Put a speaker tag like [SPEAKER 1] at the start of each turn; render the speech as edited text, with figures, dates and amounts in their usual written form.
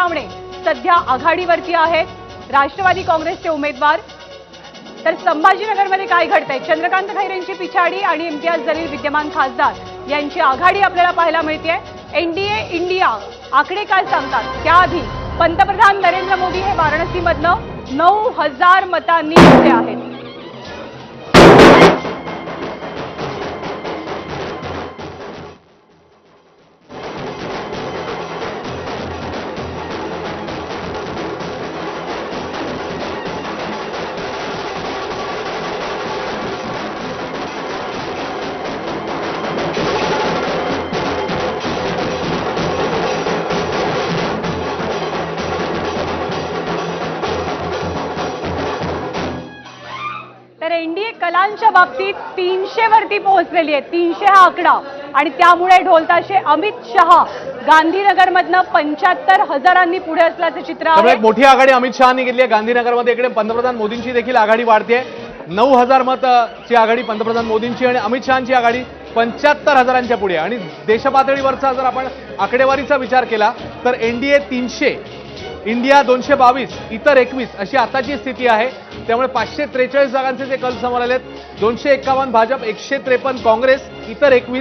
[SPEAKER 1] सोनावणे सध्या आघाडीवरती आहेत, राष्ट्रवादी काँग्रेसचे उमेदवार। तर संभाजीनगरमध्ये काय घडतंय? चंद्रकांत खैरेंची पिछाडी आणि इम्तियाज जलील विद्यमान खासदार यांची आघाडी आपल्याला पाहायला मिळते। एनडीए इंडिया आकडे काय सांगतात? त्याआधी पंतप्रधान नरेंद्र मोदी हे वाराणसीमधनं 9000 मतांनी जिंकले आहेत। तर एनडीए कलांच्या बाबतीत 300 वरती पोहोचलेली आहे। 300 हा आकडा आणि त्यामुळे ढोलताशे अमित शहा गांधीनगरमधनं 75,000 पुढे असल्याचं चित्र आहे।
[SPEAKER 2] एक मोठी आघाडी अमित शहानी घेतली आहे गांधीनगरमध्ये। इकडे पंतप्रधान मोदींची देखील आघाडी वाढते। 9000 मतांची आघाडी पंतप्रधान मोदींची आणि अमित शहांची आघाडी 75,000च्या पुढे। आणि देशपातळीवरचा जर आपण आकडेवारीचा विचार केला तर एनडीए 300, इंडिया 222, इतर 21 अशी आताची स्थिती आहे। त्यामुळे 543 जागांचे जे कल समोर आलेत, 251 भाजप, 153 काँग्रेस, इतर 21